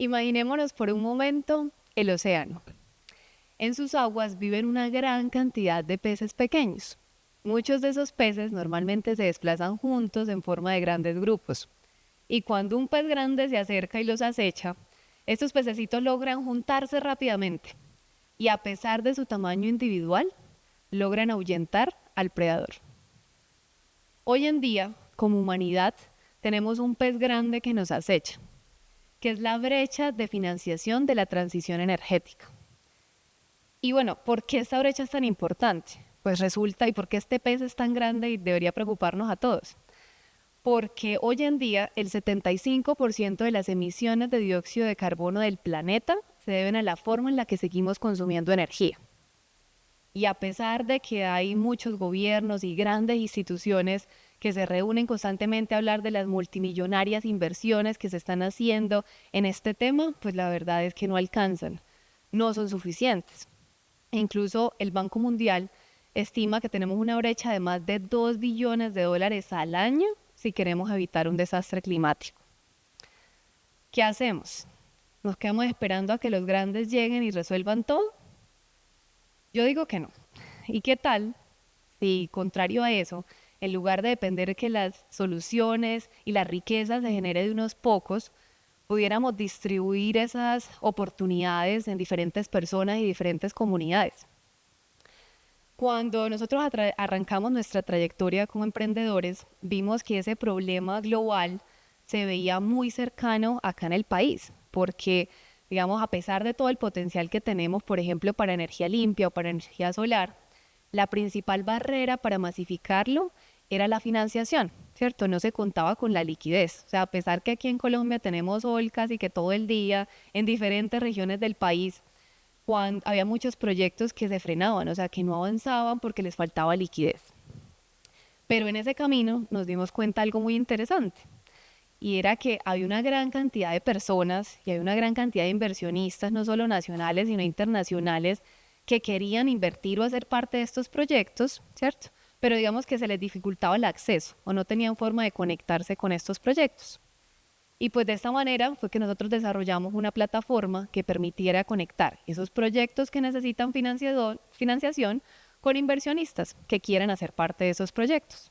Imaginémonos por un momento el océano. En sus aguas viven una gran cantidad de peces pequeños. Muchos de esos peces normalmente se desplazan juntos en forma de grandes grupos. Y cuando un pez grande se acerca y los acecha, estos pececitos logran juntarse rápidamente y a pesar de su tamaño individual, logran ahuyentar al predador. Hoy en día, como humanidad, tenemos un pez grande que nos acecha, que es la brecha de financiación de la transición energética. Y bueno, ¿por qué esta brecha es tan importante? Pues resulta, ¿y por qué este pez es tan grande y debería preocuparnos a todos? Porque hoy en día el 75% de las emisiones de dióxido de carbono del planeta se deben a la forma en la que seguimos consumiendo energía. Y a pesar de que hay muchos gobiernos y grandes instituciones que se reúnen constantemente a hablar de las multimillonarias inversiones que se están haciendo en este tema, pues la verdad es que no alcanzan, no son suficientes. E incluso el Banco Mundial estima que tenemos una brecha de más de 2 billones de dólares al año si queremos evitar un desastre climático. ¿Qué hacemos? ¿Nos quedamos esperando a que los grandes lleguen y resuelvan todo? Yo digo que no. ¿Y qué tal si, contrario a eso, en lugar de depender que las soluciones y la riqueza se genere de unos pocos, pudiéramos distribuir esas oportunidades en diferentes personas y diferentes comunidades? Cuando nosotros arrancamos nuestra trayectoria como emprendedores, vimos que ese problema global se veía muy cercano acá en el país, porque, digamos, a pesar de todo el potencial que tenemos, por ejemplo, para energía limpia o para energía solar, la principal barrera para masificarlo era la financiación, ¿cierto? No se contaba con la liquidez. O sea, a pesar que aquí en Colombia tenemos sol casi que todo el día, en diferentes regiones del país, había muchos proyectos que se frenaban, o sea, que no avanzaban porque les faltaba liquidez. Pero en ese camino nos dimos cuenta de algo muy interesante, y era que había una gran cantidad de personas y hay una gran cantidad de inversionistas, no solo nacionales, sino internacionales, que querían invertir o hacer parte de estos proyectos, ¿cierto? Pero digamos que se les dificultaba el acceso o no tenían forma de conectarse con estos proyectos. Y pues de esta manera fue que nosotros desarrollamos una plataforma que permitiera conectar esos proyectos que necesitan financiación con inversionistas que quieran hacer parte de esos proyectos.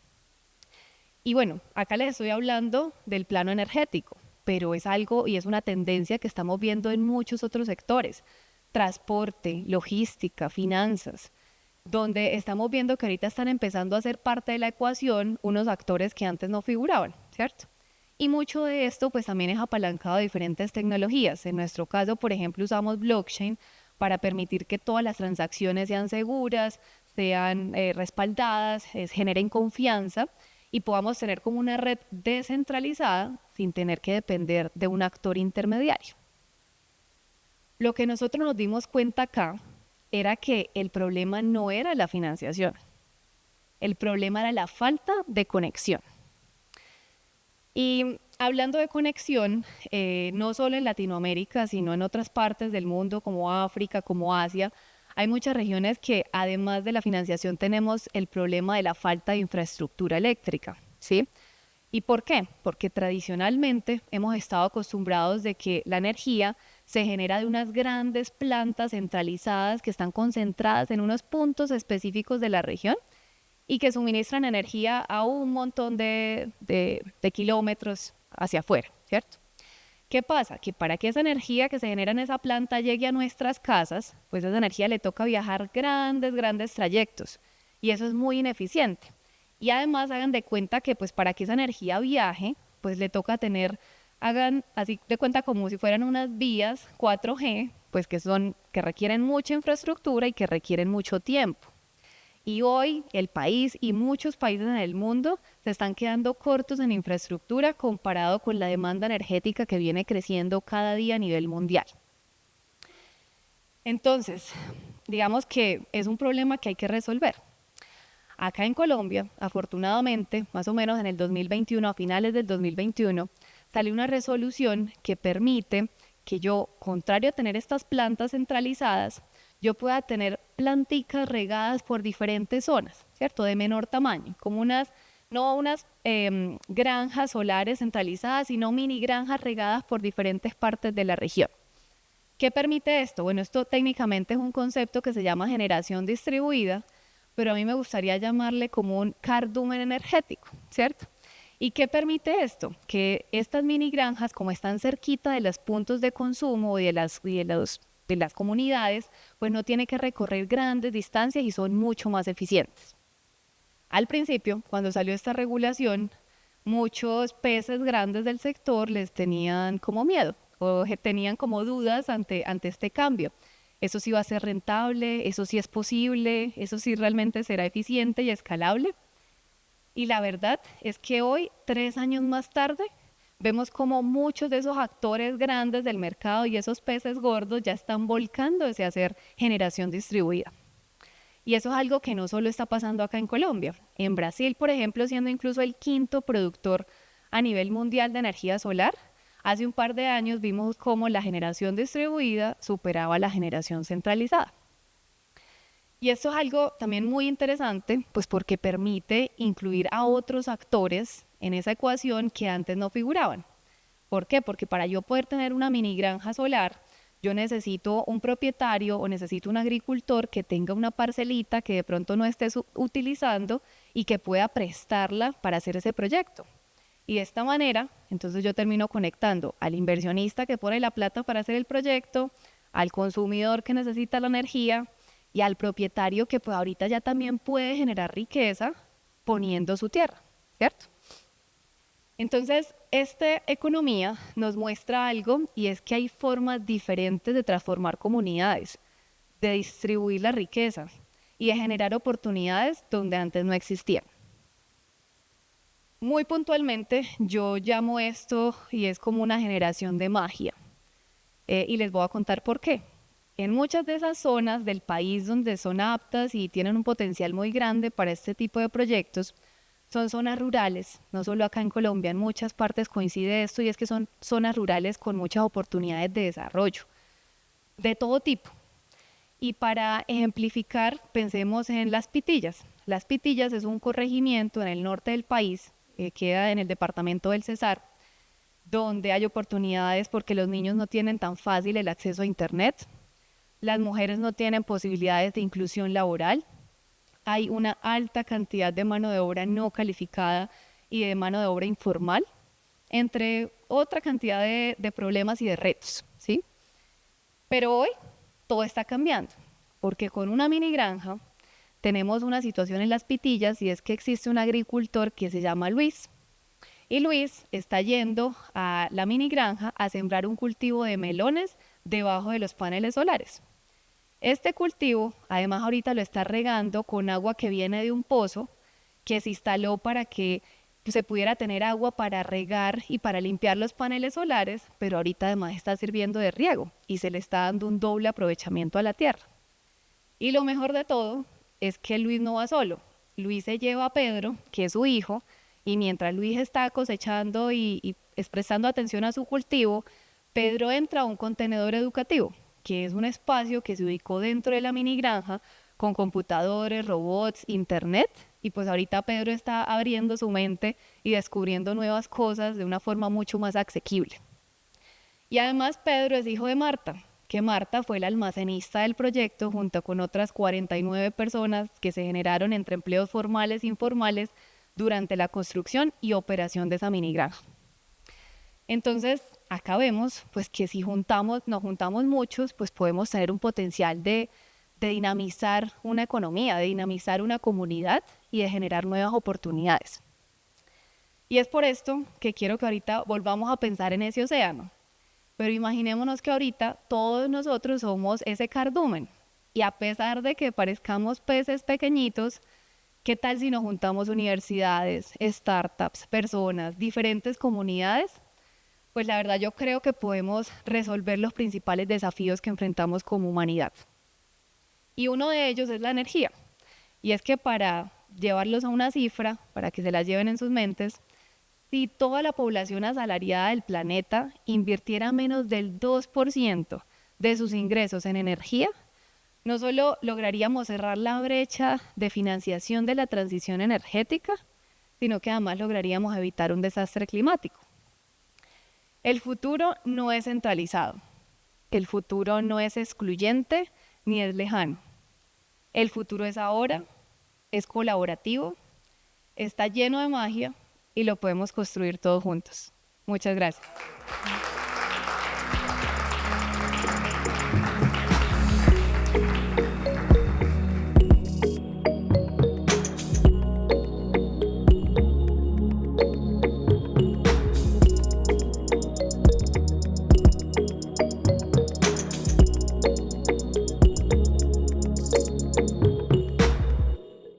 Y bueno, acá les estoy hablando del plano energético, pero es algo y es una tendencia que estamos viendo en muchos otros sectores: transporte, logística, finanzas, donde estamos viendo que ahorita están empezando a ser parte de la ecuación unos actores que antes no figuraban, ¿cierto? Y mucho de esto pues también es apalancado de diferentes tecnologías. En nuestro caso, por ejemplo, usamos blockchain para permitir que todas las transacciones sean seguras, sean respaldadas, generen confianza y podamos tener como una red descentralizada sin tener que depender de un actor intermediario. Lo que nosotros nos dimos cuenta acá era que el problema no era la financiación, el problema era la falta de conexión. Y hablando de conexión, no solo en Latinoamérica, sino en otras partes del mundo como África, como Asia, hay muchas regiones que además de la financiación tenemos el problema de la falta de infraestructura eléctrica, ¿sí? ¿Y por qué? Porque tradicionalmente hemos estado acostumbrados de que la energía se genera de unas grandes plantas centralizadas que están concentradas en unos puntos específicos de la región y que suministran energía a un montón de kilómetros hacia afuera, ¿cierto? ¿Qué pasa? Que para que esa energía que se genera en esa planta llegue a nuestras casas, pues esa energía le toca viajar grandes trayectos y eso es muy ineficiente. Y además hagan de cuenta que pues para que esa energía viaje, pues le toca tener, hagan así de cuenta como si fueran unas vías 4G, pues que requieren mucha infraestructura y que requieren mucho tiempo. Y hoy el país y muchos países en el mundo se están quedando cortos en infraestructura comparado con la demanda energética que viene creciendo cada día a nivel mundial. Entonces, digamos que es un problema que hay que resolver. Acá en Colombia, afortunadamente, más o menos en el 2021, a finales del 2021, salió una resolución que permite que yo, contrario a tener estas plantas centralizadas, yo pueda tener planticas regadas por diferentes zonas, ¿cierto? De menor tamaño, como unas no unas granjas solares centralizadas, sino mini granjas regadas por diferentes partes de la región. ¿Qué permite esto? Bueno, esto técnicamente es un concepto que se llama generación distribuida, pero a mí me gustaría llamarle como un cardumen energético, ¿cierto? ¿Y qué permite esto? Que estas mini granjas, como están cerquita de los puntos de consumo y de las comunidades, pues no tiene que recorrer grandes distancias y son mucho más eficientes. Al principio, cuando salió esta regulación, muchos peces grandes del sector les tenían como miedo o tenían como dudas ante este cambio. ¿Eso sí va a ser rentable? ¿Eso sí es posible? ¿Eso sí realmente será eficiente y escalable? Y la verdad es que hoy, 3 años más tarde, vemos como muchos de esos actores grandes del mercado y esos peces gordos ya están volcándose a hacer generación distribuida. Y eso es algo que no solo está pasando acá en Colombia. En Brasil, por ejemplo, siendo incluso el quinto productor a nivel mundial de energía solar, hace un par de años vimos cómo la generación distribuida superaba la generación centralizada. Y esto es algo también muy interesante, pues porque permite incluir a otros actores en esa ecuación que antes no figuraban. ¿Por qué? Porque para yo poder tener una mini granja solar, yo necesito un propietario o necesito un agricultor que tenga una parcelita que de pronto no esté utilizando y que pueda prestarla para hacer ese proyecto. Y de esta manera, entonces yo termino conectando al inversionista que pone la plata para hacer el proyecto, al consumidor que necesita la energía y al propietario que pues ahorita ya también puede generar riqueza poniendo su tierra, ¿cierto? Entonces, esta economía nos muestra algo y es que hay formas diferentes de transformar comunidades, de distribuir la riqueza y de generar oportunidades donde antes no existían. Muy puntualmente, yo llamo esto y es como una generación de magia. Y les voy a contar por qué. En muchas de esas zonas del país donde son aptas y tienen un potencial muy grande para este tipo de proyectos, son zonas rurales, no solo acá en Colombia, en muchas partes coincide esto y es que son zonas rurales con muchas oportunidades de desarrollo, de todo tipo. Y para ejemplificar, pensemos en Las Pitillas. Las Pitillas es un corregimiento en el norte del país, queda en el departamento del Cesar, donde hay oportunidades porque los niños no tienen tan fácil el acceso a Internet, las mujeres no tienen posibilidades de inclusión laboral, hay una alta cantidad de mano de obra no calificada y de mano de obra informal, entre otra cantidad de problemas y de retos, ¿sí? Pero hoy todo está cambiando, porque con una mini granja tenemos una situación en Las Pitillas y es que existe un agricultor que se llama Luis. Y Luis está yendo a la mini granja a sembrar un cultivo de melones debajo de los paneles solares. Este cultivo, además ahorita lo está regando con agua que viene de un pozo que se instaló para que se pudiera tener agua para regar y para limpiar los paneles solares, pero ahorita además está sirviendo de riego y se le está dando un doble aprovechamiento a la tierra. Y lo mejor de todo es que Luis no va solo. Luis se lleva a Pedro, que es su hijo, y mientras Luis está cosechando y prestando atención a su cultivo, Pedro entra a un contenedor educativo, que es un espacio que se ubicó dentro de la mini granja con computadores, robots, internet, y pues ahorita Pedro está abriendo su mente y descubriendo nuevas cosas de una forma mucho más asequible. Y además Pedro es hijo de Marta, que Marta fue la almacenista del proyecto junto con otras 49 personas que se generaron entre empleos formales e informales durante la construcción y operación de esa mini granja. Entonces, acá vemos pues que si nos juntamos muchos, pues podemos tener un potencial de dinamizar una economía, de dinamizar una comunidad y de generar nuevas oportunidades. Y es por esto que quiero que ahorita volvamos a pensar en ese océano. Pero imaginémonos que ahorita todos nosotros somos ese cardumen. Y a pesar de que parezcamos peces pequeñitos, ¿qué tal si nos juntamos universidades, startups, personas, diferentes comunidades? Pues la verdad yo creo que podemos resolver los principales desafíos que enfrentamos como humanidad. Y uno de ellos es la energía. Y es que para llevarlos a una cifra, para que se las lleven en sus mentes, si toda la población asalariada del planeta invirtiera menos del 2% de sus ingresos en energía, no solo lograríamos cerrar la brecha de financiación de la transición energética, sino que además lograríamos evitar un desastre climático. El futuro no es centralizado, el futuro no es excluyente ni es lejano. El futuro es ahora, es colaborativo, está lleno de magia y lo podemos construir todos juntos. Muchas gracias.